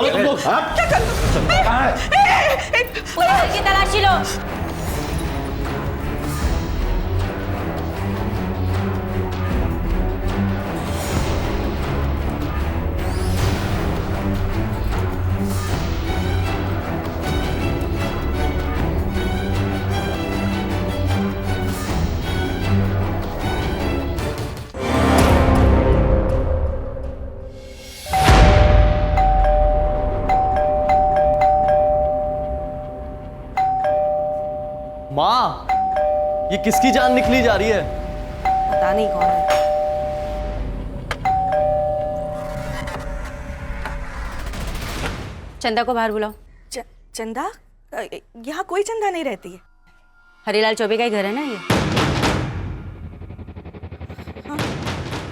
कौन है तुम लोग? क्या कर पूरे घर की तलाशी लो। माँ, ये किसकी जान निकली जा रही है? पता नहीं कौन है। चंदा को बाहर बुलाओ। चंदा? यहाँ कोई चंदा नहीं रहती है। हरीलाल चौबे का ही घर है ना ये? हाँ,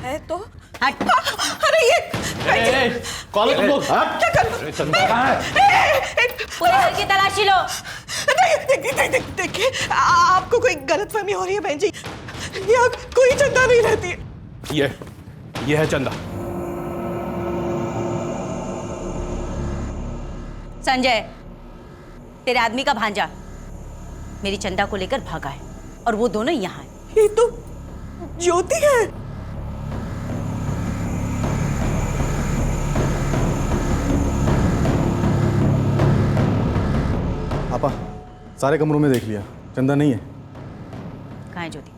है तो। हट। अरे ये कौन है तुम लोग? क्या कर चंदा कहाँ है? पूरे घर की तलाशी लो। देखिए, आपको कोई गलतफहमी हो रही है बहन जी। यहाँ कोई चंदा नहीं रहती है। ये है चंदा। संजय, तेरे आदमी का भांजा मेरी चंदा को लेकर भागा है और वो दोनों यहाँ हैं। ये तो ज्योति है। आपा, सारे कमरों में देख लिया, चंदा नहीं है। कहाँ है ज्योति?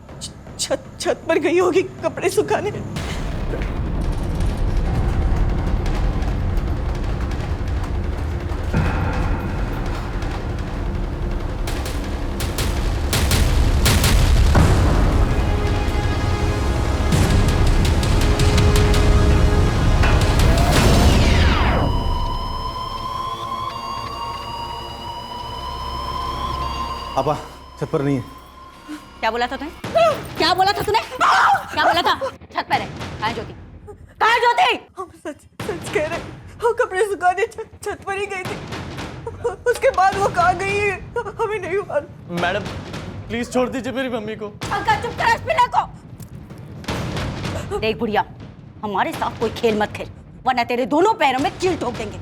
छत पर गई होगी कपड़े सुखाने। आपा, छत पर नहीं है। क्या बोला था तूने? क्या बोला था तूने? क्या बोला था? छत पर है। कहाँ है ज्योति? कहाँ है ज्योति? हम सच कह रहे हैं। हम कपड़े सुखाने छत पर ही गई थी। उसके बाद वो कहाँ गई है हमें नहीं मालूम। मैडम, प्लीज छोड़ दीजिए मेरी मम्मी को। अंकल चुप कर इस पिल्ले को। देख बुढ़िया, हमारे साथ कोई खेल मत खेल, वरना तेरे दोनों पैरों में कील ठोक देंगे।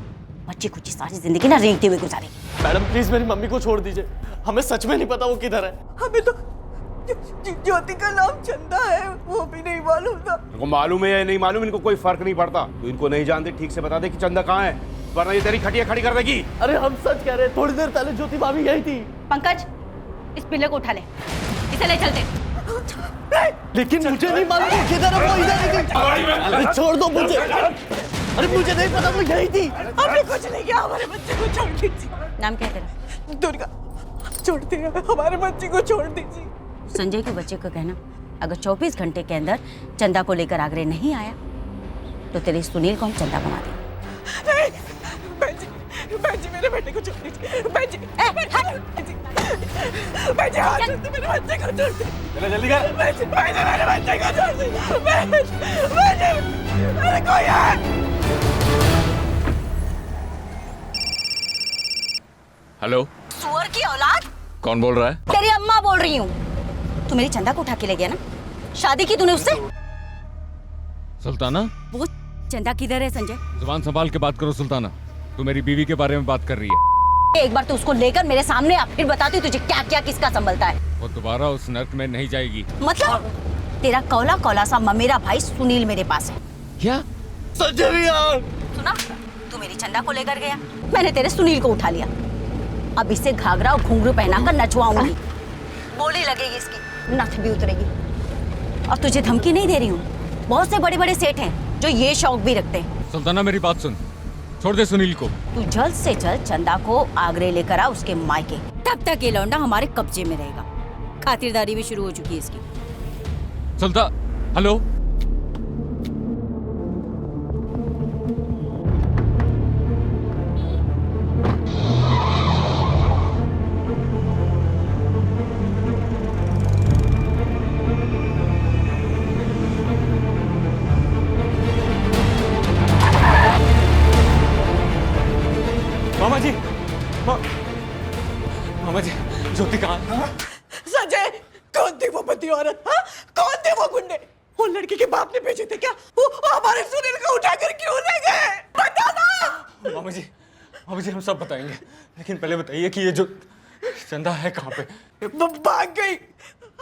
बच्ची कुछ सारी जिंदगी ना रेंगते हुए गुजारेगी। मैडम प्लीज मेरी मम्मी को छोड़ दीजिए, हमें सच में नहीं पता वो किधर है। हमें तो ज्योति का नाम चंदा है वो भी नहीं मालूम था। इनको मालूम है या नहीं मालूम, इनको कोई फर्क नहीं पड़ता। तू इनको नहीं जानते, ठीक से बता दे कि चंदा कहाँ है, वरना ये तेरी खटिया खड़ी कर देगी। अरे हम सच कह रहे हैं, थोड़ी देर पहले ज्योति भाभी यही थी। पंकज, इस पिल्ले को उठा ले, इसे ले चलते। लेकिन मुझे नहीं मालूम वो किधर है, वो इधर ही थी। अरे छोड़ दो मुझे। अरे मुझे नहीं पता वो यही थी। हमने कुछ नहीं किया, हमारे बच्चे को छोड़ दीजिए। नाम क्या है तेरा? दुर्गा, छोड़ते हैं, हमारे बच्चे को छोड़ दीजिए। संजय के बच्चे को कहना, अगर 24 घंटे के अंदर चंदा को लेकर आगरे नहीं आया तो तेरे सुनील को हम चंदा बना देंगे। नहीं, बहन जी मेरे बेटे को छोड़ दीजिए। बहन जी, हाथ जोड़ते मेरे बच्चे को छोड़ दीजिए। चले जल्दी कर। बहन जी, मेरे बच्चे को छोड़ दीजिए। बहन जी, अरे कोई है। हेलो, सुअर की औलाद, कौन बोल रहा है? तेरी अम्मा बोल रही हूँ। तू मेरी चंदा को उठा के ले गया ना, शादी की तूने उससे। सुल्ताना, वो चंदा किधर है संजय? जुबान संभाल के बात करो सुल्ताना, तू मेरी बीवी के बारे में बात कर रही है। एक बार तो उसको लेकर मेरे सामने आ, फिर बताती हूँ तुझे क्या क्या किसका संभलता है। वो दोबारा उस नर्क में नहीं जाएगी। मतलब तेरा कौला कौला सा ममेरा भाई सुनील मेरे पास है। क्या? संजय भैया, सुना, तू मेरी चंदा को लेकर गया, मैंने तेरे सुनील को उठा लिया। अब इसे घाघरा और घुंघरू पहनाकर नचवाऊंगी, बोली लगेगी इसकी, नथ भी उतरेगी। और तुझे धमकी नहीं दे रही हूँ, बहुत से बड़े बड़े सेठ हैं जो ये शौक भी रखते हैं। सुल्ताना मेरी बात सुन, छोड़ दे सुनील को। तू जल्द से जल्द चंदा को आगरे लेकर आ उसके मायके, तब तक ये लौंडा हमारे कब्जे में रहेगा। खातिरदारी भी शुरू हो चुकी है इसकी। हेलो, मामा जी, ज्योति कहाँ है? संजय, कौन थी वो बंदी औरत? हाँ? कौन थे वो गुंडे? वो लड़के के बाप ने भेजे थे क्या? वो हमारे सुनील को उठाकर क्यों ले गए? बता ना। मामा जी हम सब बताएंगे, लेकिन पहले बताइए कि ये जो चंदा है कहाँ पे? वो भाग गई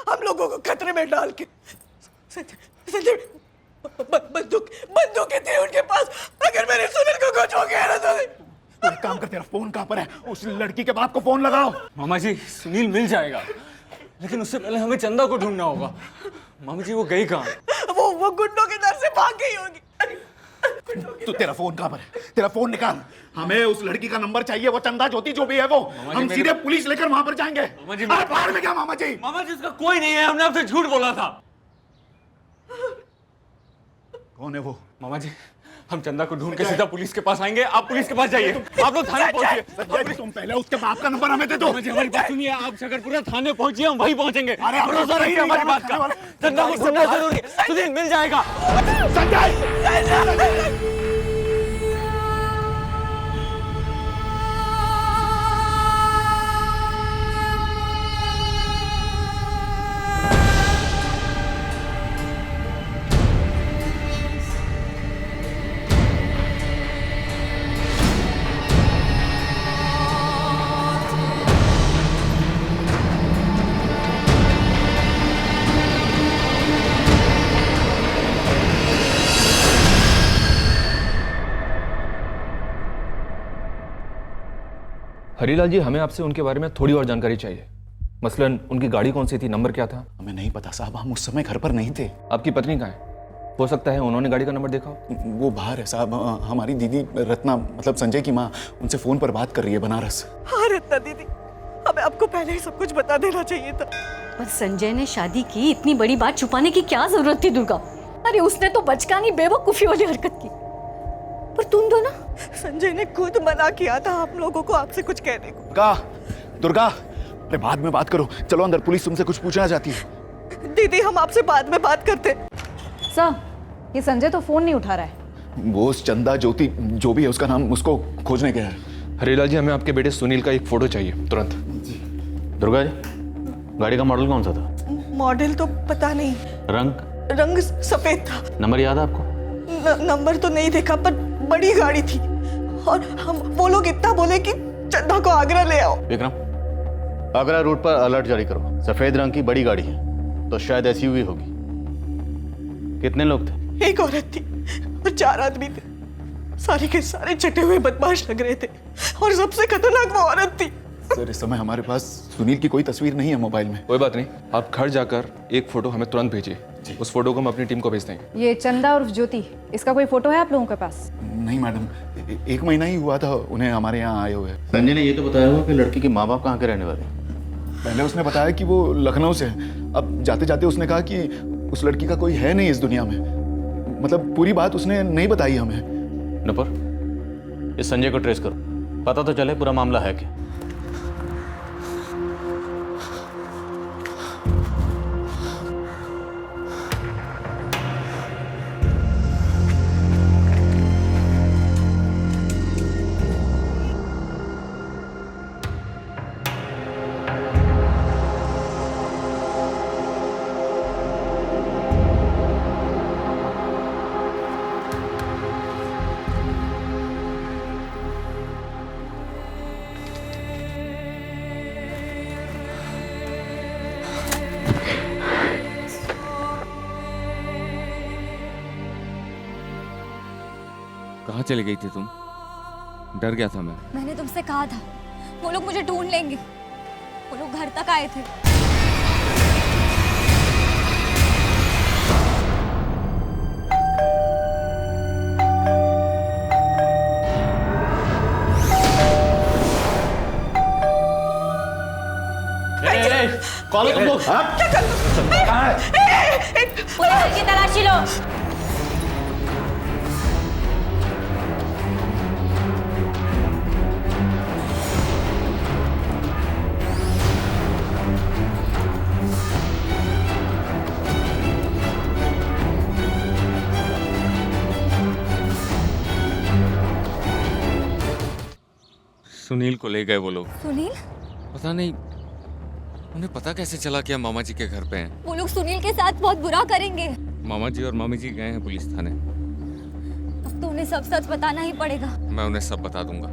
हम लोगों को खतरे में डाल के। संजय बंदूकें थी उनके पास, अगर मेरे सुनील को कुछ हो गया ना तो एक काम कर, तेरा फोन कहाँ पर है? उस लड़की के बाप को फोन लगाओ। मामा जी सुनील मिल जाएगा, लेकिन उससे पहले हमें चंदा को ढूंढना होगा। मामा जी वो गई कहाँ? वो गुंडों के डर से भाग गई होगी। तो तेरा फोन कहाँ पर है? तेरा फोन निकाल, हमें उस लड़की का नंबर चाहिए, वो चंदा ज्योति जो भी है वो। हम सीधे पुलिस लेकर वहां पर जाएंगे। मामा जी बाहर में क्या मामा जी? मामा जी उसका कोई नहीं है, हमने आपसे झूठ बोला था। कौन है वो? मामा जी हम चंदा को ढूंढ के सीधा पुलिस के पास आएंगे, आप पुलिस के पास जाइए। आप लोग थाने पहुंचिए। तुम पहले उसके बाप का नंबर हमें दे दो। मामा जी हमारी बात सुनिए, आप शकरपुरा थाने पहुंचिए, हम वहीं पहुंचेंगे। अरे आप भरोसा रखिए हमारी बात का। चंदा को ढूंढना जरूरी है, सुनील मिल जाएगा। संजय! हरीलाल जी, हमें आपसे उनके बारे में थोड़ी और जानकारी चाहिए। मसलन उनकी गाड़ी कौन सी थी, नंबर क्या था? हमें नहीं पता साहब, हम उस समय घर पर नहीं थे। आपकी पत्नी कहाँ है? हो सकता है उन्होंने गाड़ी का नंबर देखा हो। वो बाहर है साहब। हमारी दीदी रत्ना, मतलब संजय की माँ, उनसे फोन पर बात कर रही है बनारस। हाँ रत्ना दीदी, हमें आपको पहले ही सब कुछ बता देना चाहिए था। पर संजय ने शादी की, इतनी बड़ी बात छुपाने की क्या जरूरत थी दुर्गा? अरे उसने तो बचकानी बेवकूफी वाली हरकत की। पर तुम दो ना, संजय ने खुद मना किया था हम लोगों को आपसे कुछ कहने को। दुर्गा, अरे बाद में बात करो, चलो अंदर, पुलिस तुमसे कुछ पूछना चाहती है। दीदी हम आपसे बाद में बात करते। सर, ये संजय तो फोन नहीं उठा रहा है। वो चंदा ज्योति जो भी है उसका नाम, उसको खोजने गया है। हरीलाल जी, हमें आपके बेटे सुनील का एक फोटो चाहिए तुरंत। दुर्गा जी, गाड़ी का मॉडल कौन सा था? मॉडल तो पता नहीं, रंग सफेद था। नंबर याद है आपको? नंबर तो नहीं देखा, पर बड़ी गाड़ी थी। और हम वो लोग इतना बोले कि चंदा को आगरा ले आओ। विक्रम, आगरा रूट पर अलर्ट जारी करो। सफेद रंग की बड़ी गाड़ी है, तो शायद एसयूवी होगी। कितने लोग थे? एक औरत थी और 4 आदमी थे। सारे के सारे चटे हुए बदमाश लग रहे थे, और सबसे खतरनाक वो औरत थी। सर, इस समय हमारे पास सुनील की कोई तस्वीर नहीं है मोबाइल में। कोई बात नहीं, आप घर जाकर एक फोटो हमें तुरंत भेजिए। उस फोटो को हम अपनी टीम को भेज देंगे। ये चंदा और ज्योति, इसका कोई फोटो है आप लोगों के पास? नहीं मैडम, 1 महीना ही हुआ था उन्हें हमारे यहाँ आए हुए। संजय ने ये तो बताया हुआ कि लड़की के माँ बाप कहाँ के रहने वाले? पहले उसने बताया कि वो लखनऊ से है। अब जाते जाते उसने कहा कि उस लड़की का कोई है नहीं इस दुनिया में। मतलब पूरी बात उसने नहीं बताई हमें। नपर, इस संजय को ट्रेस करो, पता तो चले पूरा मामला है क्या। कहाँ चली गई थी तुम? डर गया था मैं। मैंने तुमसे कहा था वो लोग मुझे ढूंढ लेंगे। वो लोग घर तक आए थे। कॉल तुम लोग। पुलिस की तलाशी लो। सुनील को ले गए वो लोग। सुनील? पता नहीं उन्हें पता कैसे चला कि हम मामा जी के घर पे हैं। वो लोग सुनील के साथ बहुत बुरा करेंगे। मामा जी और मामी जी गए हैं पुलिस थाने। तो उन्हें सब सच बताना ही पड़ेगा। मैं उन्हें सब बता दूंगा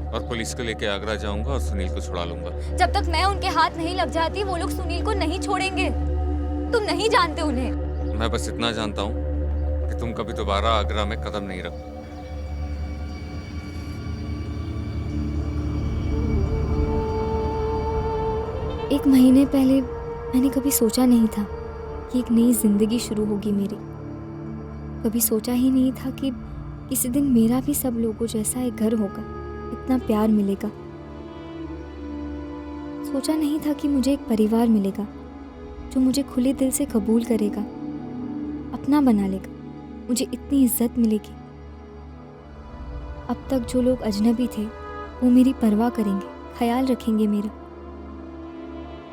और पुलिस को लेके आगरा जाऊंगा और सुनील को छुड़ा लूंगा। जब तक मैं उनके हाथ नहीं लग जाती वो लोग सुनील को नहीं छोड़ेंगे। तुम नहीं जानते उन्हें। मैं बस इतना जानता हूँ कि तुम कभी दोबारा आगरा में कदम नहीं रखो। एक महीने पहले मैंने कभी सोचा नहीं था कि एक नई जिंदगी शुरू होगी मेरी। कभी सोचा ही नहीं था कि किसी दिन मेरा भी सब लोगों जैसा एक घर होगा, इतना प्यार मिलेगा। सोचा नहीं था कि मुझे एक परिवार मिलेगा जो मुझे खुले दिल से कबूल करेगा, अपना बना लेगा, मुझे इतनी इज्जत मिलेगी। अब तक जो लोग अजनबी थे वो मेरी परवाह करेंगे, ख्याल रखेंगे मेरा।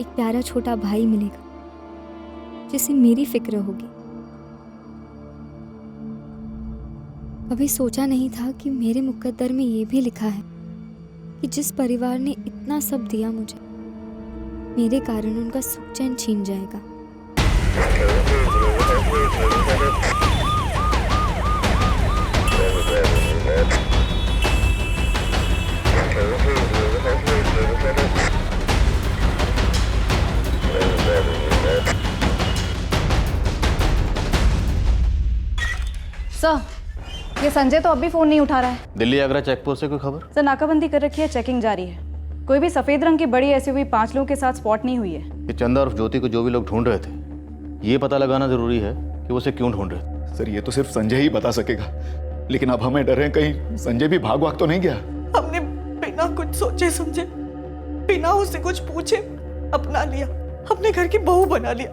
एक प्यारा छोटा भाई मिलेगा जिसे मेरी फिक्र होगी। कभी सोचा नहीं था कि मेरे मुकद्दर में ये भी लिखा है कि जिस परिवार ने इतना सब दिया मुझे, मेरे कारण उनका सुख चैन छीन जाएगा। सर, ये संजय तो अब भी फोन नहीं उठा रहा है। दिल्ली आगरा चेक पोस्ट से कोई खबर? सर, नाकाबंदी कर रखी है, चेकिंग जारी है। कोई भी सफेद रंग की बड़ी एसयूवी 5 लोगों के साथ स्पॉट नहीं हुई है। कि चंदा और ज्योति को जो भी लोग ढूंढ रहे थे, ये पता लगाना जरूरी है कि वो उसे क्यों ढूंढ रहे थे। सर ये तो सिर्फ संजय ही बता सकेगा, लेकिन अब हमें डर है कहीं संजय भी भाग तो नहीं गया। हमने बिना कुछ सोचे समझे, बिना उससे कुछ पूछे अपना लिया, अपने घर की बहू बना लिया।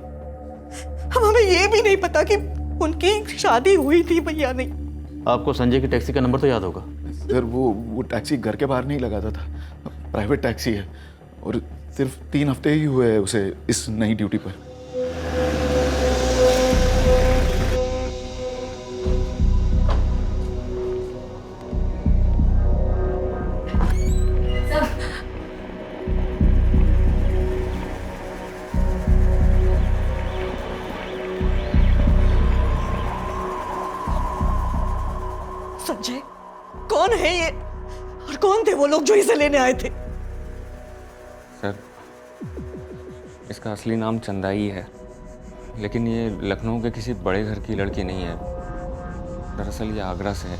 हम हमें ये भी नहीं पता कि उनकी शादी हुई थी भैया नहीं। आपको संजय की टैक्सी का नंबर तो याद होगा? सर वो टैक्सी घर के बाहर नहीं लगाता था, प्राइवेट टैक्सी है और सिर्फ 3 हफ्ते ही हुए हैं उसे इस नई ड्यूटी पर। संजय कौन है ये और कौन थे वो लोग जो इसे लेने आए थे? सर, इसका असली नाम चंदा ही है, लेकिन ये लखनऊ के किसी बड़े घर की लड़की नहीं है। दरअसल ये आगरा से है।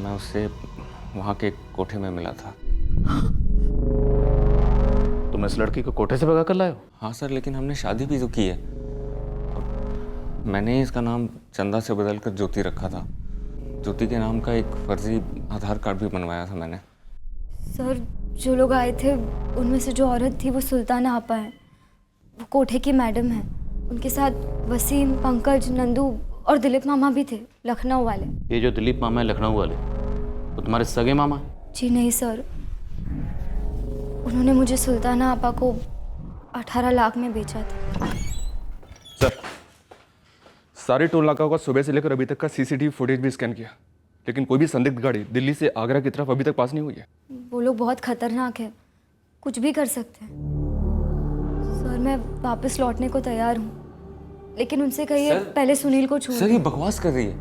मैं उससे वहाँ के कोठे में मिला था। तुम इस लड़की को कोठे से भगा कर लाए हो? हाँ सर, लेकिन हमने शादी भी तो की है। और मैंने इसका नाम चंदा से बदल कर ज्योति रखा था। ज्योति के नाम का एक फर्जी आधार कार्ड भी बनवाया था मैंने। सर, जो लोग आए थे उनमें से जो औरत थी वो सुल्ताना आपा है। वो कोठे की मैडम है। उनके साथ वसीम, पंकज, नंदू और दिलीप मामा भी थे, लखनऊ वाले। ये जो दिलीप मामा है लखनऊ वाले, वो तुम्हारे सगे मामा है? जी नहीं सर, उन्होंने मुझे सुल्ताना आपा को 18 लाख में बेचा था। सर, सारे टोल नाकाओं का सुबह से लेकर अभी तक का सीसीटीवी फुटेज भी स्कैन किया, लेकिन कोई भी संदिग्ध गाड़ी दिल्ली से आगरा की तरफ अभी तक पास नहीं हुई है। वो लोग बहुत खतरनाक है, कुछ भी कर सकते हैं। सर, मैं वापस लौटने को तैयार हूँ, लेकिन उनसे कहिए पहले सुनील को छोड़। सर, ये बकवास कर रही है।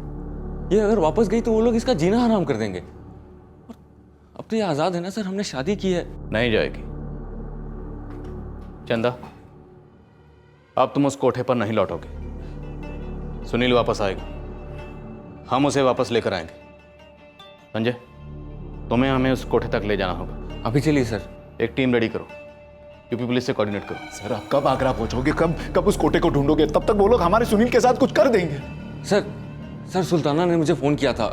ये अगर वापस गई तो वो लोग इसका जीना हराम कर देंगे। और अब तो ये आज़ाद है ना सर, हमने शादी की है। नहीं जाएगी। चंदा, अब तुम उस कोठे पर नहीं लौटोगे। सुनील वापस आएगा, हम उसे वापस लेकर आएंगे। संजय, तुम्हें हमें उस कोठे तक ले जाना होगा। अभी चलिए सर। एक टीम रेडी करो, यूपी पुलिस से कोऑर्डिनेट करो। सर आप कब आगरा पहुंचोगे? कब उस कोठे को ढूंढोगे? तब तक वो लोग हमारे सुनील के साथ कुछ कर देंगे। सर सुल्ताना ने मुझे फोन किया था,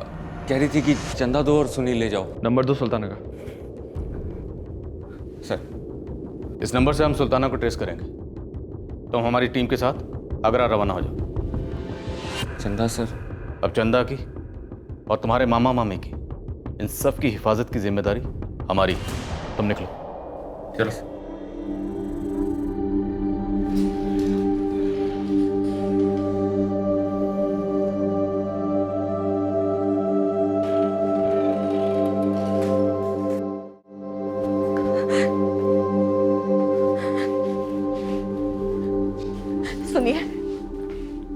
कह रही थी कि चंदा दो और सुनील ले जाओ। नंबर दो सुल्ताना का। सर, इस नंबर से हम सुल्ताना को ट्रेस करेंगे। तुम हमारी टीम के साथ आगरा रवाना हो जाओ। चंदा सर? अब चंदा की और तुम्हारे मामा मामी की, इन सब की हिफाजत की जिम्मेदारी हमारी। तुम निकलो। चलो। सुनिए,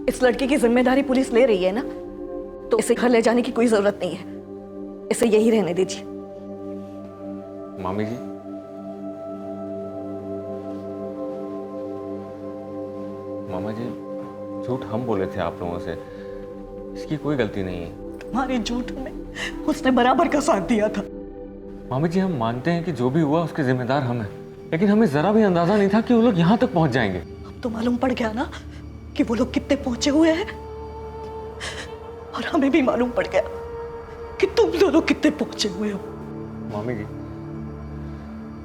इस लड़की की जिम्मेदारी पुलिस ले रही है ना, तो तो इसे घर ले जाने की कोई जरूरत नहीं है, इसे यही रहने दीजिए। मामी जी, मामा जी, झूठ हम बोले थे आप लोगों से, इसकी कोई गलती नहीं है। तुम्हारे झूठ में उसने बराबर का साथ दिया था। मामी जी, हम मानते हैं कि जो भी हुआ उसके जिम्मेदार हम हैं, लेकिन हमें जरा भी अंदाजा नहीं था कि वो लोग यहाँ तक पहुंच जाएंगे। अब तो मालूम पड़ गया ना कि वो लोग कितने पहुंचे हुए हैं, और हमें भी मालूम पड़ गया कि तुम दोनों कितने पहुंचे हुए हो। मामी जी,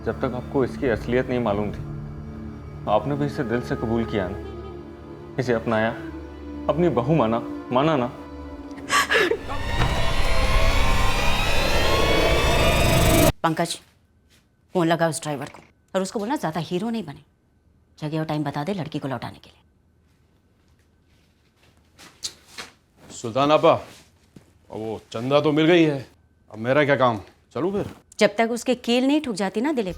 जब तक आपको इसकी असलियत नहीं मालूम थी, आपने भी इसे दिल से कबूल किया ना, इसे अपनाया, अपनी बहू माना ना। पंकज, फोन लगा उस ड्राइवर को और उसको बोलना ज्यादा हीरो नहीं बने, जगह और टाइम बता दे लड़की को लौटाने के लिए। सुल्तान आपा, वो चंदा तो मिल गई है, अब मेरा क्या काम? चलूं फिर? जब तक उसके कील नहीं ठुक जाती ना दिलीप,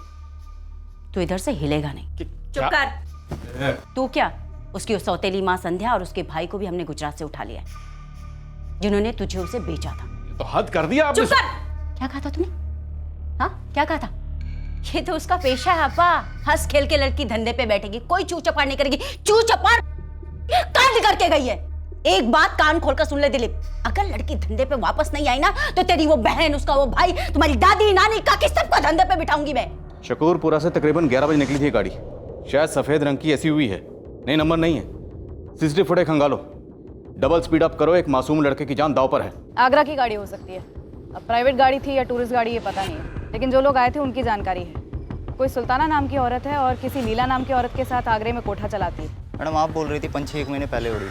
तो इधर से हिलेगा नहीं। चुप कर। तू क्या, उसकी उस सौतेली माँ संध्या और उसके भाई को भी हमने गुजरात से उठा लिया है, जिन्होंने तुझे उसे बेचा था। ये तो हद कर दिया आपने। चुप कर। क्या कहा था तूने? हाँ, क्या कहा था? ये तो उसका पेशा है अब्बा, हंस खेल के लड़की धंधे पे बैठेगी, कोई चू चपाड़ नहीं करेगी। चू चपाड़ कांड करके गई है। एक बात कान खोलकर सुन ले दिलीप, अगर लड़की धंधे पे वापस नहीं आई ना, तो तेरी वो बहन, उसका वो भाई, तुम्हारी दादी, नानी, काकी, सबको धंधे पे बिठाऊंगी मैं। शकूरपुरा से तकरीबन 11 बजे निकली थी गाड़ी, शायद सफेद रंग की एसयूवी है, नई नंबर नहीं है। सीसीटीवी फुटेज खंगालो, डबल स्पीड अप करो, एक मासूम लड़के की जान दांव पर है। आगरा की गाड़ी हो सकती है, अब प्राइवेट गाड़ी थी या टूरिस्ट गाड़ी ये पता नहीं है, लेकिन जो लोग आए थे उनकी जानकारी है। कोई सुल्ताना नाम की औरत है और किसी लीला नाम की औरत के साथ आगरे में कोठा चलाती है। मैडम, आप बोल रही थी 5-6 महीने पहले उड़ी,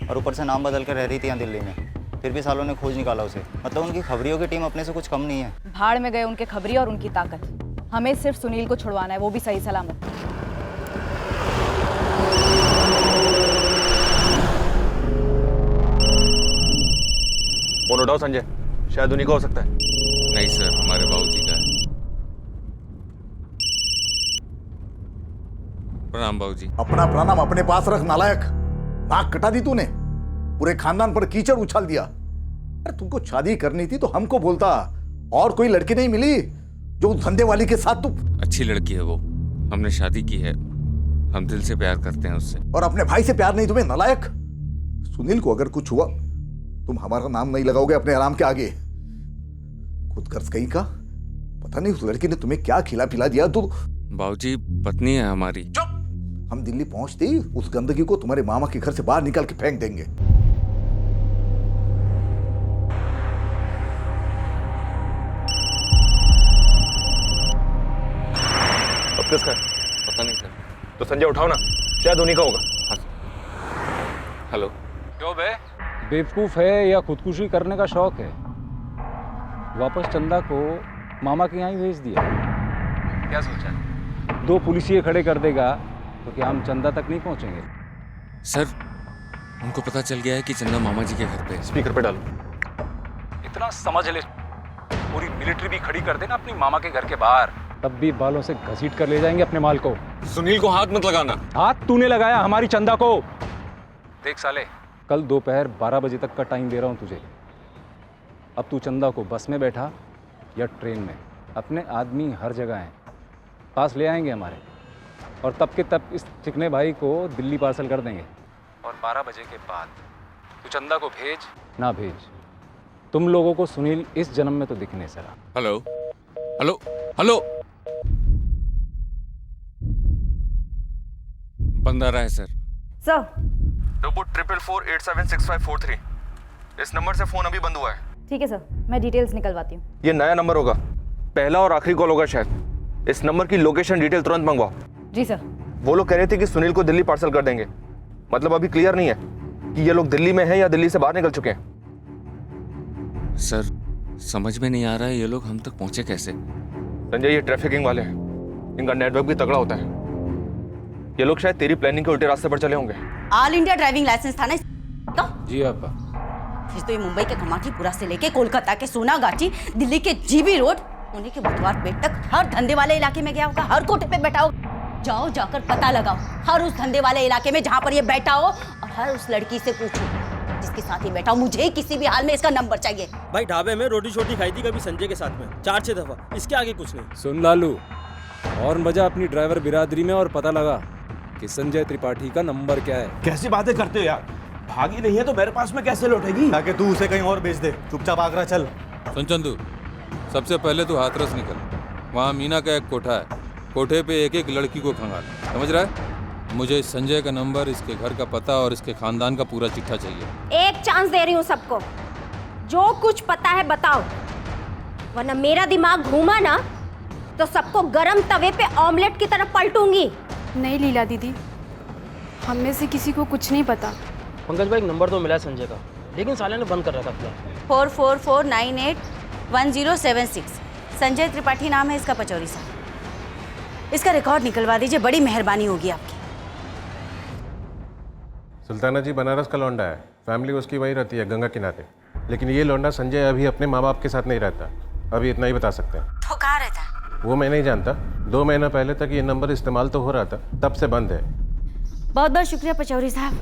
और ऊपर से नाम बदल कर रह रही थी यहाँ दिल्ली में, फिर भी सालों ने खोज निकाला उसे। मतलब उनकी खबरियों की टीम अपने से कुछ कम नहीं है। भाड़ में गए उनके खबरी और उनकी ताकत। हमें सिर्फ सुनील को छुड़वाना है, वो भी सही सलामत। फोन उठाओ संजय, शायद उन्हीं का हो सकता है। नहीं सर, हमारे बाबूजी का है। प्रणाम बाबूजी। अपना प्रणाम अपने पास रख नालायक। नाक कटा दी तूने, पूरे खानदान पर कीचड़ उछाल दिया। अरे तुमको शादी करनी थी तो हमको बोलता, और कोई लड़की नहीं मिली जो उस धंधे वाली के साथ। तू अच्छी लड़की है वो, हमने शादी की है, हम दिल से प्यार करते हैं उससे। और अपने भाई से प्यार नहीं तुम्हें नालायक? सुनील को अगर कुछ हुआ, तुम हमारा नाम नहीं लगाओगे अपने आराम के आगे। खुद कर्ज कहीं का, पता नहीं उस लड़की ने तुम्हें क्या खिला पिला दिया। तू बाबूजी, पत्नी है हमारी। हम दिल्ली पहुंचते ही उस गंदगी को तुम्हारे मामा के घर से बाहर निकाल के फेंक देंगे। अब किसका है? पता नहीं सर। तो संजय उठाओ ना, शायद उन्हीं का होगा। हेलो। क्यों बे? बेवकूफ है या खुदकुशी करने का शौक है? वापस चंदा को मामा के यहाँ ही भेज दिया। क्या सोचा? 2 पुलिसिये खड़े कर देगा तो क्या हम चंदा तक नहीं पहुंचेंगे? सर, उनको पता चल गया है कि चंदा मामा जी के घर पे है। स्पीकर पे डालो। इतना समझ ले, पूरी मिलिट्री भी खड़ी कर देना अपनी मामा के घर के बाहर, तब भी बालों से घसीट कर ले जाएंगे अपने माल को। सुनील को हाथ मत लगाना। हाथ तूने लगाया हमारी चंदा को। देख साले, कल दोपहर 12 बजे तक का टाइम दे रहा हूं तुझे। अब तू चंदा को बस में बैठा या ट्रेन में, अपने आदमी हर जगह हैं, पास ले आएंगे हमारे, और तब के तब इस चिकने भाई को दिल्ली पार्सल कर देंगे। और 12 बजे के बाद तू चंदा को भेज ना भेज, तुम लोगों को सुनील इस जन्म में तो दिख नहीं सका। हेलो हेलो हेलो, बंद आ रहा है सर। सर, रोबोट 444876543, इस नंबर से फोन अभी बंद हुआ है। ठीक है सर, मैं डिटेल्स निकलवाती हूँ। ये नया नंबर होगा, पहला और आखिरी कॉल होगा शायद। इस नंबर की लोकेशन डिटेल तुरंत मंगवाओ। जी सर। वो लोग कह रहे थे कि सुनील को दिल्ली पार्सल कर देंगे, मतलब अभी क्लियर नहीं है कि ये लोग दिल्ली में हैं या दिल्ली से बाहर निकल चुके हैं। सर, समझ में नहीं आ रहा है ये लोग हम तक पहुंचे कैसे। संजय, ये ट्रैफिकिंग वाले हैं, इनका नेटवर्क भी तगड़ा होता है। ये लोग शायद तेरी प्लानिंग के उल्टे रास्ते पर चले होंगे। ऑल इंडिया ड्राइविंग लाइसेंस था ना तो? जी आपा। फिर तो ये मुंबई के कमाटीपुरा से लेके कोलकाता के सोनागाची, दिल्ली के जीबी रोड, पुणे के बुधवार पेट तक हर धंधे वाले इलाके में गया होगा, हर कोठे पे बैठा होगा। जाओ, जाकर पता लगाओ हर उस धंधे वाले इलाके में जहां पर ये बैठा हो, और हर उस लड़की से पूछो आज इसके साथ ही बैठा हूँ। मुझे किसी भी हाल में इसका नंबर चाहिए। भाई ढाबे में रोटी छोटी खाई थी कभी संजय के साथ में 4-6 दफा, इसके आगे कुछ नहीं। सुन लालू, और मजा अपनी ड्राइवर बिरादरी में और पता लगा कि संजय त्रिपाठी का नंबर क्या है। कैसी बातें करते हो यार, भागी नहीं है तो मेरे पास में कैसे लौटेगी? ताकि तू उसे कहीं और भेज दे, चुपचाप आगरा चल। सुन चंदू, सबसे पहले तू हाथरस निकल, वहाँ मीना का एक कोठा है, कोठे पे एक एक लड़की को खंगाल, समझ रहा है? मुझे इस संजय का नंबर, इसके घर का पता और इसके खानदान का पूरा चिट्ठा चाहिए। एक चांस दे रही हूँ सबको, जो कुछ पता है बताओ, वरना मेरा दिमाग घूमा ना तो सबको गरम तवे पे ऑमलेट की तरफ पलटूंगी। नहीं लीला दीदी, हम में से किसी को कुछ नहीं पता। पंकज भाई नंबर तो मिला है संजय का, लेकिन साले ने बंद कर रखा था। 4449811076 संजय त्रिपाठी नाम है इसका, पचौरी साहब। इसका रिकॉर्ड निकलवा दीजिए, बड़ी मेहरबानी होगी आपकी। सुल्ताना जी बनारस का लौंडा है, फैमिली उसकी वही रहती है गंगा किनारे, लेकिन ये लौंडा संजय अभी अपने माँ बाप के साथ नहीं रहता, अभी इतना ही बता सकते हैं। तो कहाँ रहता है? वो मैं नहीं जानता, 2 महीना पहले तक ये नंबर इस्तेमाल तो हो रहा था, तब से बंद है। बहुत बहुत शुक्रिया पचौरी साहब,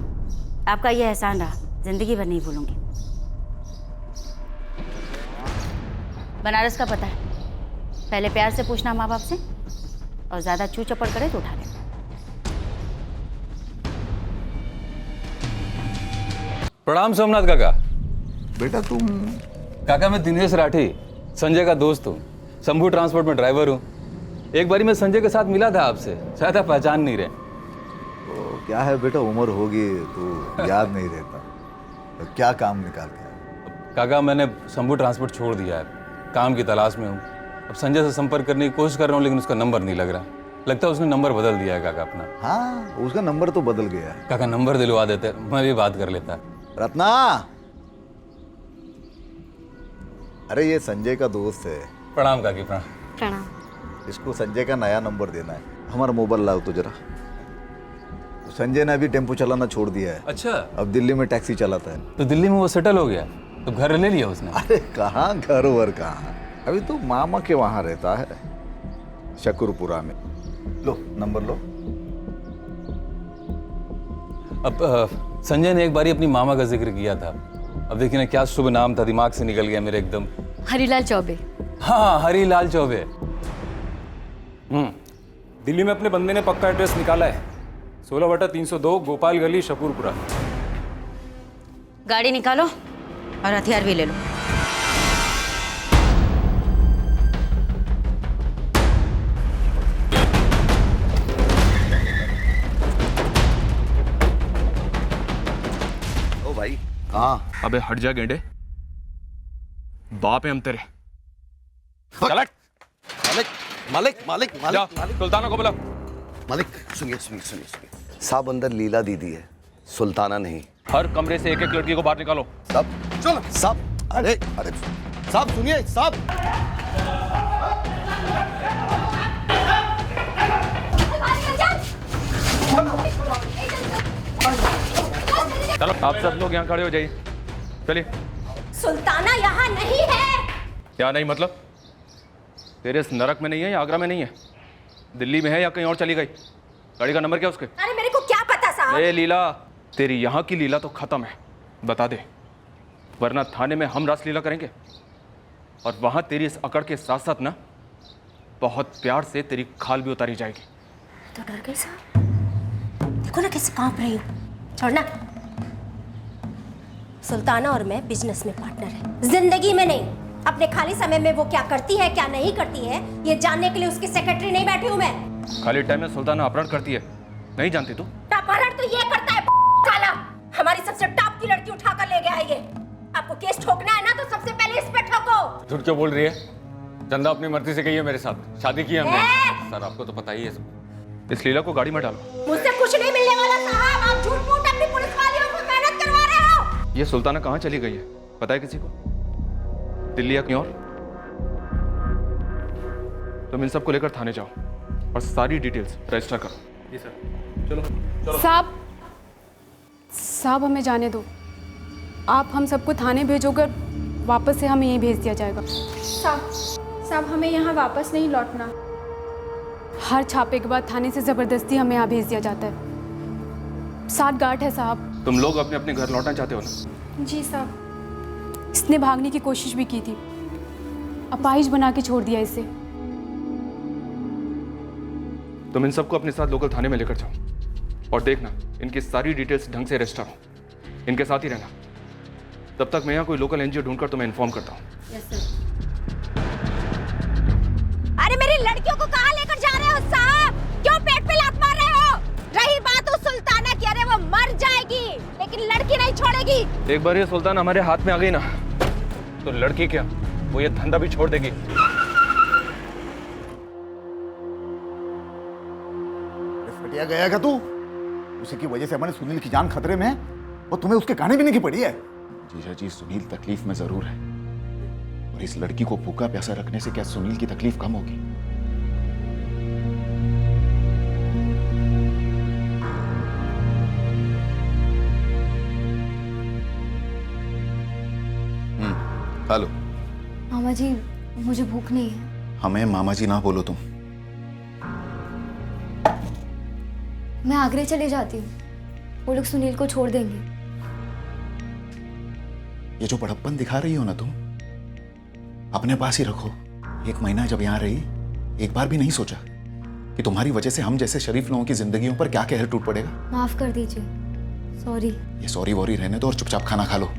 आपका ये एहसान रहा, जिंदगी भर नहीं भूलूंगी। बनारस का पता है, पहले प्यार से पूछना माँ बाप से, और ज्यादा चू चपड़ करे तो उठा लेना। प्रणाम सोमनाथ काका। बेटा तुम? काका मैं दिनेश राठी, संजय का दोस्त हूँ, शंभू ट्रांसपोर्ट में ड्राइवर हूँ। एक बारी मैं संजय के साथ मिला था आपसे, शायद आप पहचान नहीं रहे। तो क्या है बेटा, उम्र होगी तो याद नहीं रहता। तो क्या काम निकाल के? काका मैंने शंभू ट्रांसपोर्ट छोड़ दिया है, काम की तलाश में हूँ। अब संजय से संपर्क करने की कोशिश कर रहा हूँ, लेकिन उसका नंबर नहीं लग रहा। लगता है उसने नंबर बदल दिया है काका अपना। हाँ, उसका नंबर तो बदल गया है। काका नंबर दिलवा देते, मैं भी बात कर लेता। रत्ना, अरे ये संजय का दोस्त है। प्रणाम काकी। प्रणाम। इसको संजय का नया नंबर देना है। हमारा मोबाइल लाओ तो जरा। संजय ने अभी टेम्पो चलाना छोड़ दिया है। अच्छा, अब दिल्ली में टैक्सी चलाता है। तो दिल्ली में वो सेटल हो गया, तो घर ले लिया उसने? अरे कहाँ घर वर कहाँ, अभी तो मामा के वहाँ रहता है, शकरपुरा में। लो नंबर लो। अब संजय ने एक बारी अपनी मामा का जिक्र किया था, अब देखिए ना क्या शुभ नाम था, दिमाग से निकल गया मेरे एकदम। हरीलाल चौबे। हाँ, हरीलाल चौबे। दिल्ली में अपने बंदे ने पक्का एड्रेस निकाला है, 16/302 गोपाल गली, शकरपुरा। गाड़ी निकालो और हथियार भी ले लो। ओ भाई। हाँ। अबे हट जा गेंडे, बाप है हम तेरे। चल मालिक मालिक मालिक मालिक मालिक सुल्ताना को बुला। मालिक सुनिए सुनिए सुनिए सुनिए, साहब अंदर लीला दीदी है, सुल्ताना नहीं। हर कमरे से एक एक लड़की को बाहर निकालो। साहब चलो साहब, अरे अरे साहब सुनिए साहब। चलो आप सब लोग यहाँ खड़े हो जाइए, चलिए। सुल्ताना यहाँ नहीं है। क्या नहीं मतलब? तेरे इस नरक में नहीं है या आगरा में नहीं है? दिल्ली में है या कहीं और चली गई? गाड़ी का नंबर क्या उसके? अरे मेरे को क्या पता साहब। ए लीला, तेरी यहाँ की लीला तो खत्म है, बता दे, वरना थाने में हम रासलीला करेंगे और वहां तेरी इस अकड़ के साथ साथ ना बहुत प्यार से तेरी खाल भी उतारी जाएगी। तो डर गई साहब, देखो ना कैसे कांप रही हूँ। छोड़ना। सुल्ताना और मैं बिजनेस में पार्टनर है, जिंदगी में नहीं। अपने खाली समय में वो क्या करती है क्या नहीं करती है ये जानने के लिए उसकी सेक्रेटरी नहीं बैठी हूँ मैं। खाली टाइम में सुल्ताना अपहरण करती है, नहीं जानती तू? अपहरण तो ये करता है साला, हमारी सबसे टॉप की लड़की उठा कर ले गया है ये। आपको केस ठोकना है ना तो सबसे पहले इस पे ठोको। झूठ क्यों बोल रही है? चंदा अपनी मर्जी से गई है मेरे साथ, शादी की है हमने। सर आपको तो पता ही है सब। इस लीला को गाड़ी में डालो। मुझसे कुछ नहीं मिलने वाला साहब, आप झूठ मूठ अपनी पुलिस वालियों को मेहनत करवा रहे हो। ये सुल्ताना कहाँ चली गई है पता है किसी को? दिल्ली या कहीं और? तुम इन सबको लेकर थाने जाओ और सारी डिटेल्स रजिस्टर करो। जी सर। चलो चलो। साहब हमें जाने दो, आप हम सबको थाने भेजोगे, वापस से हमें यहीं भेज दिया जाएगा। साहब हमें यहाँ वापस नहीं लौटना। हर छापे के बाद थाने से जबरदस्ती हमें यहाँ भेज दिया जाता है। 7 गार्ड है साहब। तुम लोग अपने अपने घर लौटना चाहते हो ना? जी साहब। इसने भागने की कोशिश भी की थी, अपाहिज बना के छोड़ दिया इसे। तुम इन सबको अपने साथ लोकल थाने में लेकर जाओ और देखना इनकी सारी डिटेल्स ढंग से रजिस्टर हो। इनके साथ ही रहना। तब तक मैं यहाँ कोई लोकल एनजीओ ढूंढकर तुम्हें इन्फॉर्म करता हूँ। अरे मेरी लड़कियों को कहाँ लेकर जा रहे हो साहब? क्यों पेट पे लात मार रहे हो? रही बात उस सुल्ताना की, अरे वो मर जाएगी लेकिन लड़की नहीं छोड़ेगी। एक बार ये सुल्तान हमारे हाथ में आ गई ना तो लड़की क्या, वो ये धंधा भी छोड़ देगी। फटिया गया क्या तू? उसी की वजह से हमारे सुनील की जान खतरे में है और तुम्हें उसके कहने भी नहीं की पड़ी है। जीजा जी, सुनील तकलीफ में जरूर है और इस लड़की को भूखा प्यासा रखने से क्या सुनील की तकलीफ कम होगी? खा लो। मामा जी मुझे भूख नहीं है। हमें मामा जी ना बोलो तुम। मैं आगरे चले जाती हूँ, वो लोग सुनील को छोड़ देंगे। ये जो बड़प्पन दिखा रही हो ना तुम, अपने पास ही रखो। 1 महीना जब यहाँ रही, एक बार भी नहीं सोचा कि तुम्हारी वजह से हम जैसे शरीफ लोगों की जिंदगियों पर क्या कहर टूट पड़ेगा। माफ कर दीजिए, सॉरी। ये सॉरी वॉरी रहने दो और चुपचाप खाना खा लो।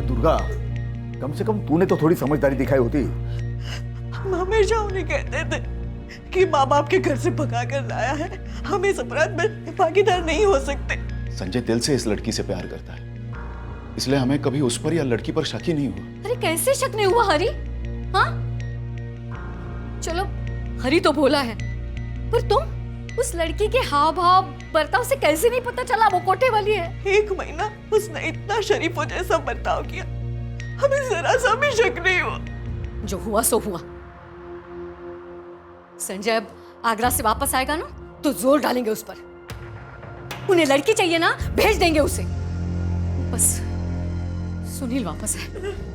दुर्गा, कम से कम तूने तो थोड़ी समझदारी दिखाई होती। हम हमेशा उन्हें कहते थे कि माँ बाप के घर से भगा कर लाया है, हम इस अपराध में भागीदार नहीं हो सकते। संजय दिल से इस लड़की से प्यार करता है, इसलिए हमें कभी उस पर या लड़की पर शक ही नहीं हुआ। अरे कैसे शक नहीं हुआ हरी? हाँ चलो हरी तो भोला है, पर तुम उस लड़की के हाव भाव बर्ताव से कैसे नहीं पता चला वो कोठे वाली है? 1 महीना उसने इतना शरीफों जैसा बर्ताव किया, हमें जरा सा भी शक नहीं हुआ। जो हुआ सो हुआ। संजय अब आगरा से वापस आएगा ना तो जोर डालेंगे उस पर। उन्हें लड़की चाहिए ना, भेज देंगे उसे। बस सुनील वापस है।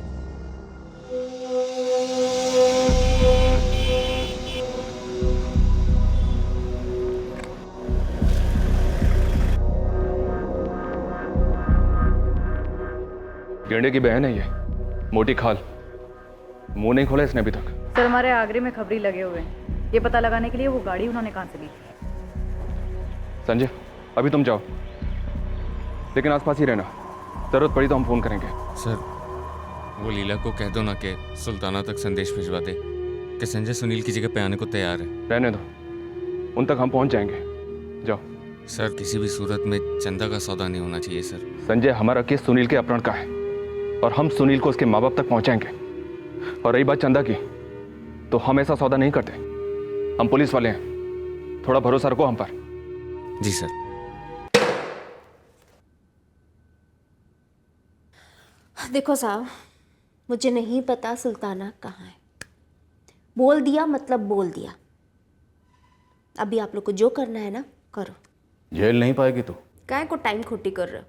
गेंडे की बहन है ये, मोटी खाल। मुंह नहीं खोला इसने अभी तक। सर हमारे आगरे में खबरी लगे हुए हैं, ये पता लगाने के लिए वो गाड़ी उन्होंने कहाँ से ली। संजय अभी तुम जाओ, लेकिन आसपास ही रहना, जरूरत पड़ी तो हम फोन करेंगे। सर वो लीला को कह दो ना कि सुल्ताना तक संदेश भिजवा दे कि संजय सुनील की जगह पे आने को तैयार है। रहने दो, उन तक हम पहुंच जाएंगे। जाओ। सर किसी भी सूरत में चंदा का सौदा नहीं होना चाहिए सर। संजय, हमारा केस सुनील के अपहरण का है और हम सुनील को उसके माँ बाप तक पहुंचाएंगे। और रही बात चंदा की, तो हम ऐसा सौदा नहीं करते। हम पुलिस वाले हैं, थोड़ा भरोसा रखो हम पर। जी सर। देखो साहब, मुझे नहीं पता सुल्ताना कहाँ है। बोल दिया मतलब बोल दिया। अभी आप लोग को जो करना है ना करो। जेल नहीं पाएगी तू। काय को टाइम खोटी कर रहे हो?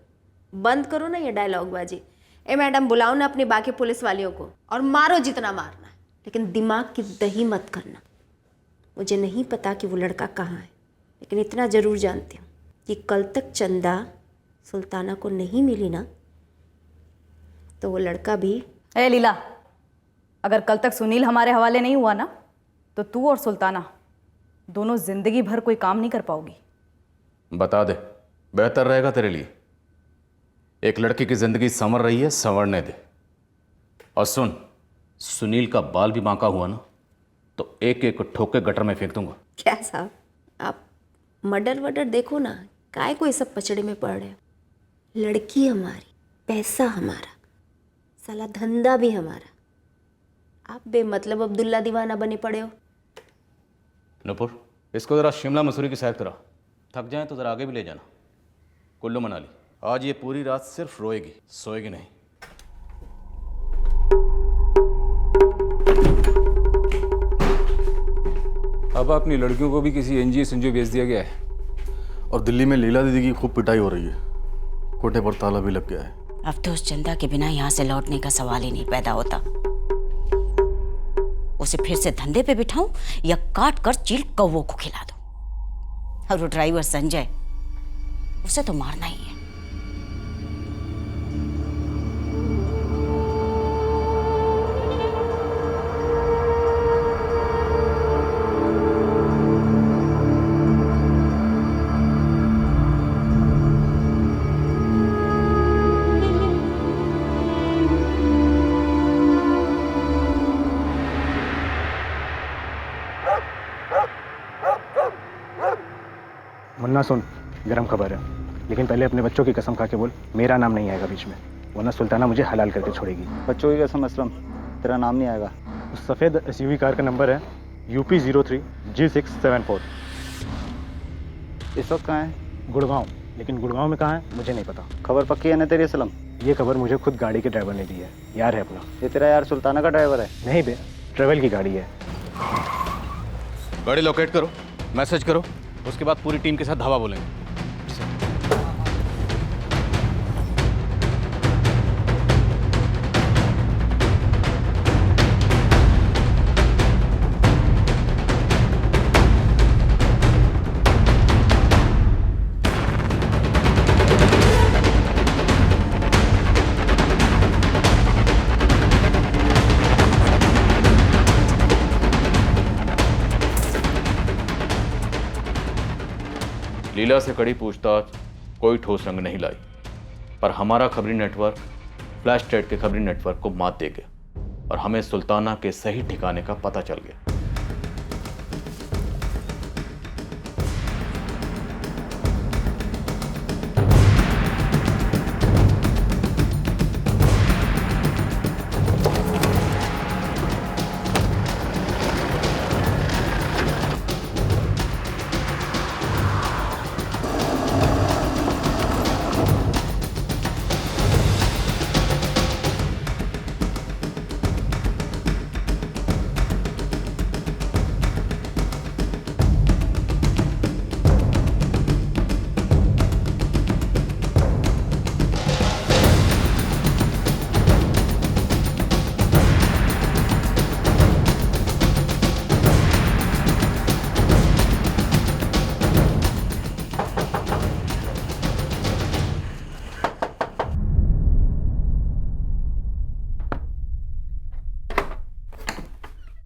बंद करो ना ये डायलॉग बाजी। ए मैडम, बुलाओ ना अपनी बाकी पुलिस वालियों को और मारो जितना मारना है, लेकिन दिमाग की दही मत करना। मुझे नहीं पता कि वो लड़का कहाँ है, लेकिन इतना ज़रूर जानती हूँ कि कल तक चंदा सुल्ताना को नहीं मिली ना तो वो लड़का भी। ए लीला, अगर कल तक सुनील हमारे हवाले नहीं हुआ ना तो तू और सुल्ताना दोनों जिंदगी भर कोई काम नहीं कर पाओगी। बता दे, बेहतर रहेगा तेरे लिए। एक लड़की की जिंदगी संवर रही है, संवरने दे। और सुन, सुनील का बाल भी बांका हुआ ना तो एक एक ठोक के गटर में फेंक दूंगा। क्या साहब, आप मर्डर वर्डर देखो ना, काय को ये सब पचड़े में पड़ रहे हो? लड़की हमारी, पैसा हमारा, साला धंधा भी हमारा। आप बेमतलब अब्दुल्ला दीवाना बने पड़े हो। नूपुर, इसको ज़रा शिमला मसूरी की सैर करा। थक जाए तो ज़रा आगे भी ले जाना। कुल्लू मनाली, आज ये पूरी रात सिर्फ रोएगी, सोएगी नहीं। अब अपनी लड़कियों को भी किसी एनजीओ संजीओ भेज दिया गया है। और दिल्ली में लीला दीदी की खूब पिटाई हो रही है, कोठे पर ताला भी लग गया है। अब तो उस चंदा के बिना यहाँ से लौटने का सवाल ही नहीं पैदा होता। उसे फिर से धंधे पे बिठाऊं या काट कर चील कौवों को खिला दूं। और वो ड्राइवर संजय, उसे तो मारना ही है। मुन्ना सुन, गरम खबर है, लेकिन पहले अपने बच्चों की कसम खा के बोल मेरा नाम नहीं आएगा बीच में, वरना सुल्ताना मुझे हलाल करके छोड़ेगी। बच्चों की कसम असलम, तेरा नाम नहीं आएगा। उस सफ़ेद SUV कार का नंबर है UP 03 G674। इस वक्त कहाँ है? गुड़गांव, लेकिन गुड़गांव में कहाँ है मुझे नहीं पता। खबर पक्की है ना तेरी असलम? ये खबर मुझे खुद गाड़ी के ड्राइवर ने दी है, यार है अपना। ये तेरा यार सुल्ताना का ड्राइवर है? नहीं बे, ट्रेवल की गाड़ी है। गाड़ी लोकेट करो, मैसेज करो, उसके बाद पूरी टीम के साथ धावा बोलेंगे। लीला से कड़ी पूछताछ कोई ठोस रंग नहीं लाई, पर हमारा खबरी नेटवर्क फ्लैश ट्रेड के खबरी नेटवर्क को मात दे गया और हमें सुल्ताना के सही ठिकाने का पता चल गया।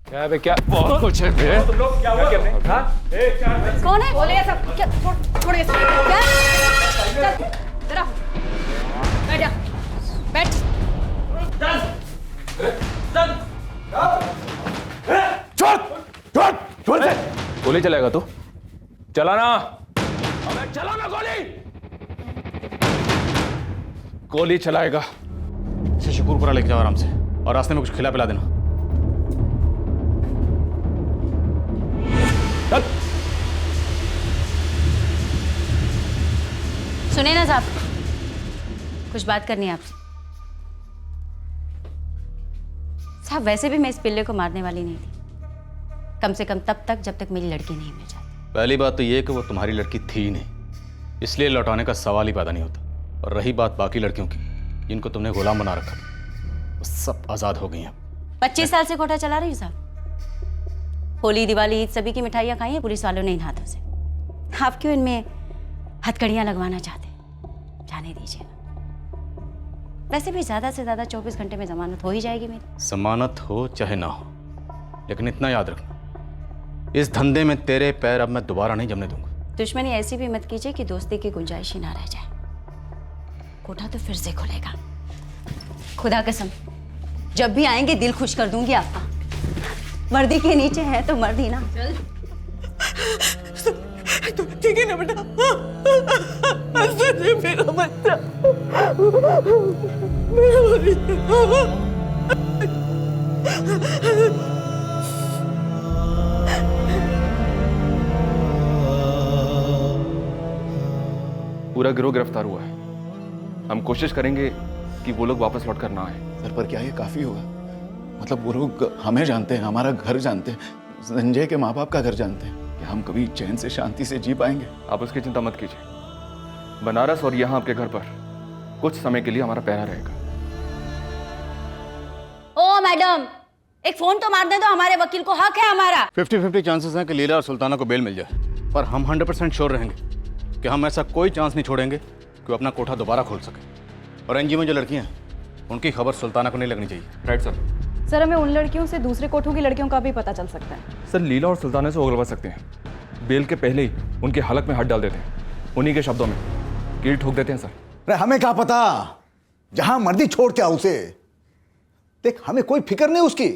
क्या बे, क्या बहुत कुछ है बे। तुम लोग क्या हुआ? कौन है? बोले ये सब क्या? छोड़ ये सब। क्या? चल, जरा बैठ जा, बैठ। छोड़ दे। गोली चलाएगा तू? चलाना। अबे चलाना गोली। गोली चलाएगा। इसे शकूरपुरा लेके जाओ आराम से, और रास्ते में कुछ खिला पिला देना। सुने ना साहब, कुछ बात करनी है आपसे। साहब वैसे भी मैं इस पिल्ले को मारने वाली नहीं थी, कम से कम तब तक जब तक मेरी लड़की नहीं मिल जाती। पहली बात तो ये कि वो तुम्हारी लड़की थी ही नहीं, इसलिए लौटाने का सवाल ही पैदा नहीं होता। और रही बात बाकी लड़कियों की जिनको तुमने गुलाम बना रखा था, वो सब आज़ाद हो गई हैं। 25 साल से कोठा चला रही हूँ साहब। होली, दिवाली, ईद सभी की मिठाइयाँ खाई हैं पुलिस वालों ने इन हाथों से। आप क्यों इनमें हथकड़ियाँ लगवाना चाहते? जाने दीजिएगा। वैसे भी ज़्यादा से ज़्यादा 24 घंटे में जमानत हो ही जाएगी मेरी। जमानत हो चाहे ना हो, लेकिन इतना याद रखना, इस धंधे में तेरे पैर अब मैं दोबारा नहीं जमने दूंगा। दुश्मनी ऐसी भी मत कीजिए कि दोस्ती की गुंजाइश ही ना रह जाए। कोठा तो फिर से खुलेगा, खुदा कसम। जब भी आएंगे दिल खुश कर दूंगी आपका। वर्दी के नीचे है तो मर्द ही ना। तो ठीक है ना बेटा? मेरा बच्चा, पूरा गिरोह गिरफ्तार हुआ है। हम कोशिश करेंगे कि वो लोग वापस लौट कर ना आए। सर पर क्या ये काफी होगा? मतलब वो लोग हमें जानते हैं, हमारा घर जानते हैं, संजय के माँ बाप का घर जानते हैं, कि हम कभी चैन से शांति से जी पाएंगे? आप उसकी चिंता मत कीजिए। बनारस और यहाँ आपके घर पर कुछ समय के लिए हमारा पहरा रहेगा। ओ मैडम, एक फोन तो मार दे दो, हमारे वकील को हक है हमारा। 50-50 चांसेस हैं कि लीला और सुल्ताना को बेल मिल जाए, पर हम 100% श्योर रहेंगे कि हम ऐसा कोई चांस नहीं छोड़ेंगे कि वो अपना कोठा दोबारा खोल सके। और एनजी में जो लड़कियां हैं उनकी खबर सुल्ताना को नहीं लगनी चाहिए। Right sir. सर हमें उन लड़कियों से दूसरे कोठों की लड़कियों का भी पता चल सकता है। सर लीला और सुल्ताना से उगलवा सकते हैं, बेल के पहले ही उनके हलक में हाथ डाल देते हैं, उन्हीं के शब्दों में कील ठोक देते हैं सर। अरे हमें क्या पता, जहां मर्जी छोड़ के आओ उसे। देख हमें कोई फिक्र नहीं उसकी,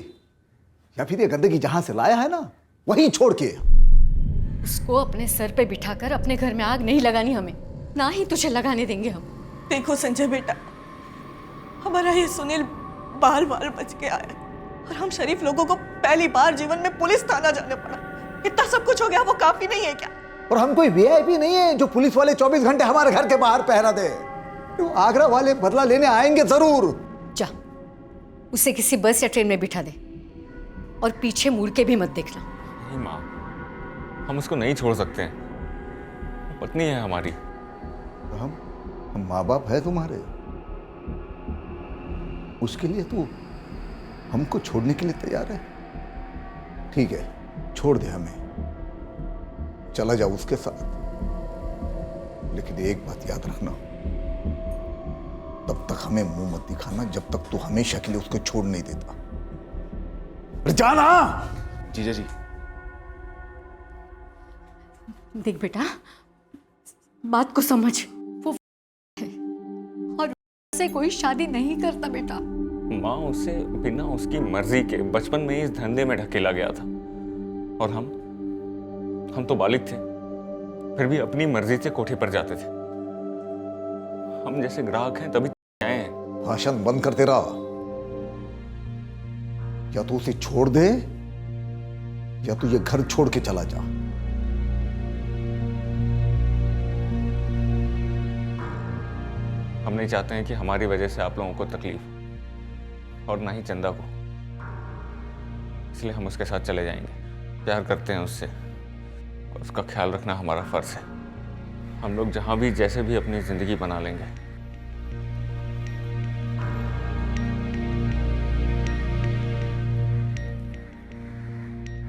या फिर ये गंदगी जहां से लाया है ना वहीं छोड़ के। उसको अपने सर पे बिठाकर अपने घर में आग नहीं लगानी हमें, ना ही तुझे लगाने देंगे हम। देखो संजय बेटा, हमारा ये सुनील बाल बाल बच के आया और हम शरीफ लोगों को पहली बार जीवन में पुलिस थाना जाने पड़ा। इतना सब कुछ हो गया, वो काफी नहीं है क्या? और हम कोई वीआईपी नहीं है जो पुलिस वाले 24 घंटे हमारे घर के बाहर पहरा दे। तो आगरा वाले बदला लेने आएंगे जरूर। जा, उसे किसी बस या ट्रेन में बिठा दे और पीछे मुड़ के भी मत देखना। नहीं माँ, हम उसको नहीं छोड़ सकते हैं, पत्नी है हमारी। हम माँ बाप है तुम्हारे, उसके लिए तू हमको छोड़ने के लिए तैयार है? ठीक है, छोड़ दे हमें, चला जाओ उसके साथ। लेकिन एक बात याद रखना, तब तक हमें मुंह मत दिखाना जब तक तू हमेशा के लिए उसको छोड़ नहीं देता। जाना। जीजा जी। देख बेटा, बात को समझ, वो है और से कोई शादी नहीं करता बेटा। माँ, उसे बिना उसकी मर्जी के बचपन में ही इस धंधे में ढकेला गया था और हम तो बालिग थे, फिर भी अपनी मर्जी से कोठे पर जाते थे। हम जैसे ग्राहक हैं तभी आए हैं। भाषण बंद कर तेरा, या तो उसे छोड़ दे या तो ये घर छोड़ के चला जा। हम नहीं चाहते हैं कि हमारी वजह से आप लोगों को तकलीफ, और ना ही चंदा को, इसलिए हम उसके साथ चले जाएंगे। प्यार करते हैं उससे और उसका ख्याल रखना हमारा फर्ज है। हम लोग जहां भी जैसे भी अपनी जिंदगी बना लेंगे।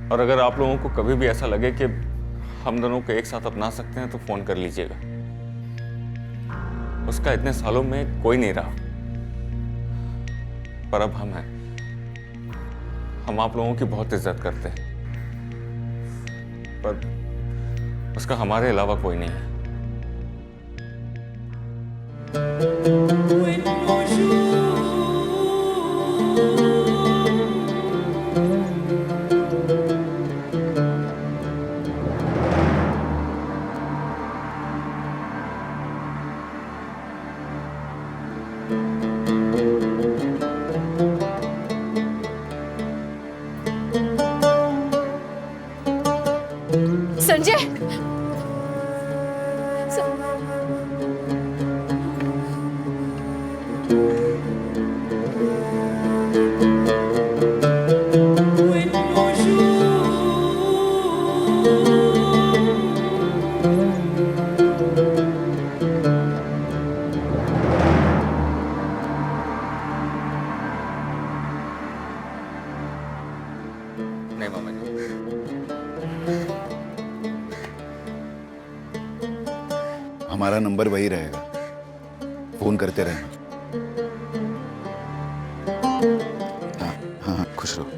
और अगर आप लोगों को कभी भी ऐसा लगे कि हम दोनों को एक साथ अपना सकते हैं तो फोन कर लीजिएगा। उसका इतने सालों में कोई नहीं रहा, पर अब हम हैं। हम आप लोगों की बहुत इज्जत करते हैं, पर उसका हमारे अलावा कोई नहीं है। संजय, नहीं मामा जी, हमारा नंबर वही रहेगा, फोन करते रहना। हाँ हाँ हाँ, खुश रहो।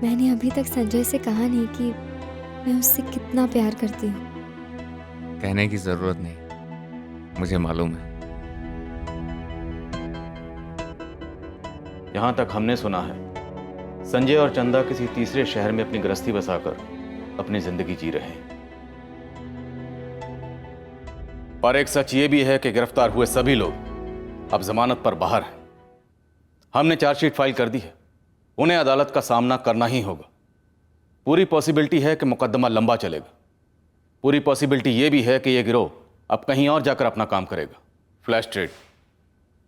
मैंने अभी तक संजय से कहा नहीं कि मैं उससे कितना प्यार करती हूँ। कहने की जरूरत नहीं, मुझे मालूम है। यहां तक हमने सुना है संजय और चंदा किसी तीसरे शहर में अपनी गृहस्थी बसाकर अपनी जिंदगी जी रहे हैं। पर एक सच ये भी है कि गिरफ्तार हुए सभी लोग अब जमानत पर बाहर हैं। हमने चार्जशीट फाइल कर दी है, उन्हें अदालत का सामना करना ही होगा। पूरी पॉसिबिलिटी है कि मुकदमा लंबा चलेगा। पूरी पॉसिबिलिटी यह भी है कि यह गिरोह अब कहीं और जाकर अपना काम करेगा। फ्लैश ट्रेड,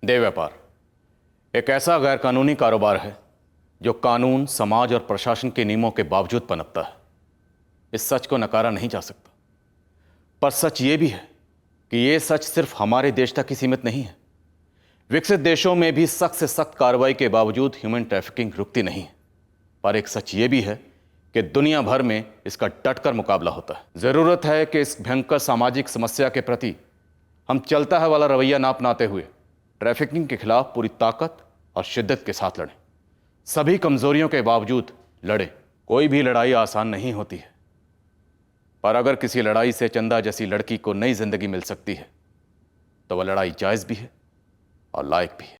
देह व्यापार एक ऐसा गैर कानूनी कारोबार है जो कानून, समाज और प्रशासन के नियमों के बावजूद पनपता है। इस सच को नकारा नहीं जा सकता। पर सच ये भी है कि यह सच सिर्फ हमारे देश तक ही सीमित नहीं है। विकसित देशों में भी सख्त से सख्त कार्रवाई के बावजूद ह्यूमन ट्रैफिकिंग रुकती नहीं है। पर एक सच ये भी है कि दुनिया भर में इसका डटकर मुकाबला होता है। जरूरत है कि इस भयंकर सामाजिक समस्या के प्रति हम चलता है वाला रवैया ना अपनाते हुए ट्रैफिकिंग के खिलाफ पूरी ताकत और शिद्दत के साथ लड़ें। सभी कमजोरियों के बावजूद लड़ें। कोई भी लड़ाई आसान नहीं होती है, पर अगर किसी लड़ाई से चंदा जैसी लड़की को नई जिंदगी मिल सकती है तो वह लड़ाई जायज भी है और लायक भी है।